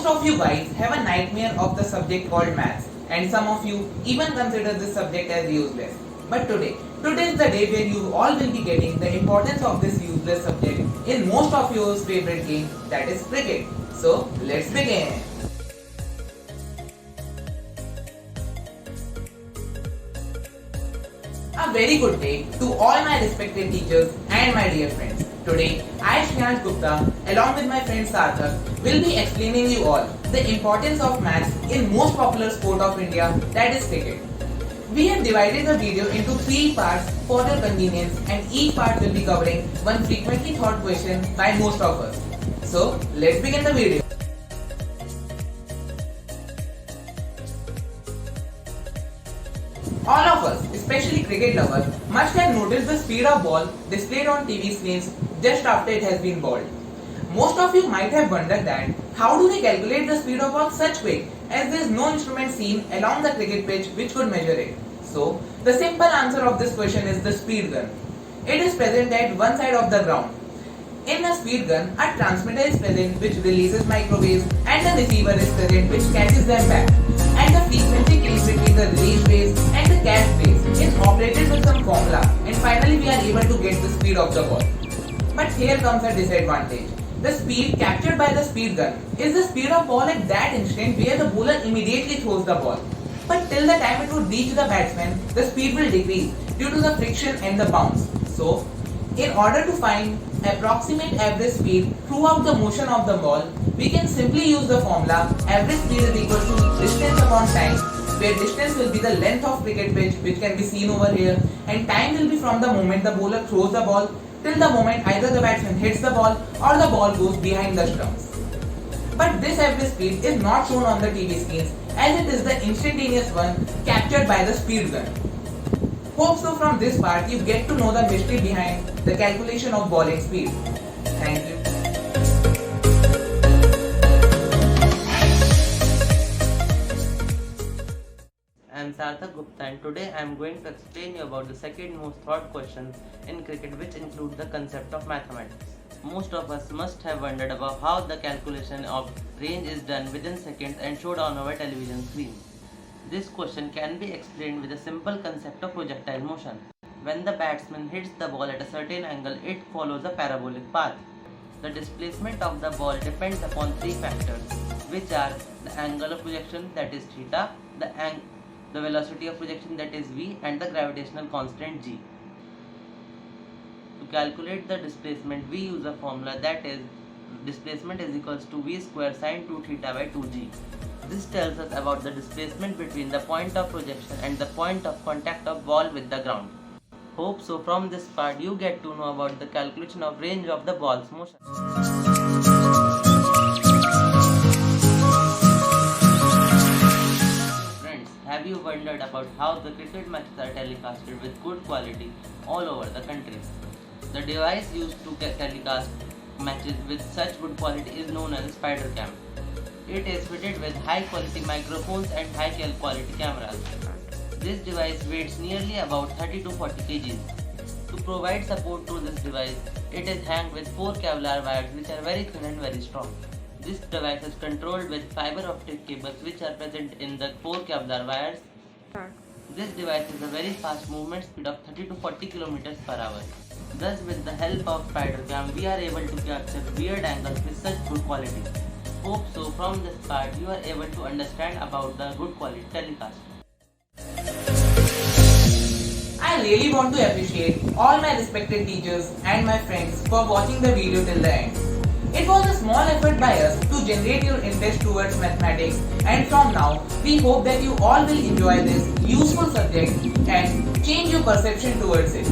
Most of you guys have a nightmare of the subject called maths, and some of you even consider this subject as useless. But today is the day where you all will be getting the importance of this useless subject in most of your favorite game, that is cricket. So let's begin. A very good day to all my respected teachers and my dear friends. Today, I, Shreyansh Gupta, along with my friend Sarthak, will be explaining you all the importance of maths in most popular sport of India, that is cricket. We have divided the video into 3 parts for your convenience, and each part will be covering one frequently thought question by most of us. So, let's begin the video. All of us, especially cricket lovers, must have noticed the speed of ball displayed on TV screens just after it has been bowled. Most of you might have wondered that how do they calculate the speed of ball such quick as there is no instrument seen along the cricket pitch which could measure it. So, the simple answer of this question is the speed gun. It is present at one side of the ground. In a speed gun, a transmitter is present which releases microwaves and the receiver is present which catches them back. And the frequency change between the release phase and the catch phase is operated with some formula, and finally we are able to get the speed of the ball. But here comes a disadvantage. The speed captured by the speed gun is the speed of ball at that instant where the bowler immediately throws the ball. But till the time it would reach the batsman, the speed will decrease due to the friction and the bounce. So, in order to find approximate average speed throughout the motion of the ball, we can simply use the formula average speed is equal to distance upon time, where distance will be the length of cricket pitch which can be seen over here, and time will be from the moment the bowler throws the ball till the moment either the batsman hits the ball or the ball goes behind the stumps. But this average speed is not shown on the TV screens as it is the instantaneous one captured by the speed gun. Hope so from this part you get to know the mystery behind the calculation of bowling speed. Thank you. I am Sarthak Gupta, and today I am going to explain you about the second most thought question in cricket, which includes the concept of mathematics. Most of us must have wondered about how the calculation of range is done within seconds and showed on our television screen. This question can be explained with a simple concept of projectile motion. When the batsman hits the ball at a certain angle, it follows a parabolic path. The displacement of the ball depends upon 3 factors, which are the angle of projection, that is theta, the velocity of projection, that is v, and the gravitational constant g. To calculate the displacement, we use a formula, that is displacement is equals to v square sine 2 theta by 2g. This tells us about the displacement between the point of projection and the point of contact of ball with the ground. Hope so from this part you get to know about the calculation of range of the ball's motion. Friends, have you wondered about how the cricket matches are telecasted with good quality all over the country? The device used to telecast matches with such good quality is known as SpiderCam. It is fitted with high quality microphones and high quality cameras. This device weighs nearly about 30 to 40 kg. To provide support to this device, it is hanged with 4 Kevlar wires which are very thin and very strong. This device is controlled with fiber optic cables which are present in the 4 Kevlar wires. This device has a very fast movement speed of 30 to 40 km per hour. Thus, with the help of SpiderCam, we are able to capture weird angles with such good quality. Hope so from this part you are able to understand about the good quality telecast. I really want to appreciate all my respected teachers and my friends for watching the video till the end. It was a small effort by us to generate your interest towards mathematics, and from now we hope that you all will enjoy this useful subject and change your perception towards it.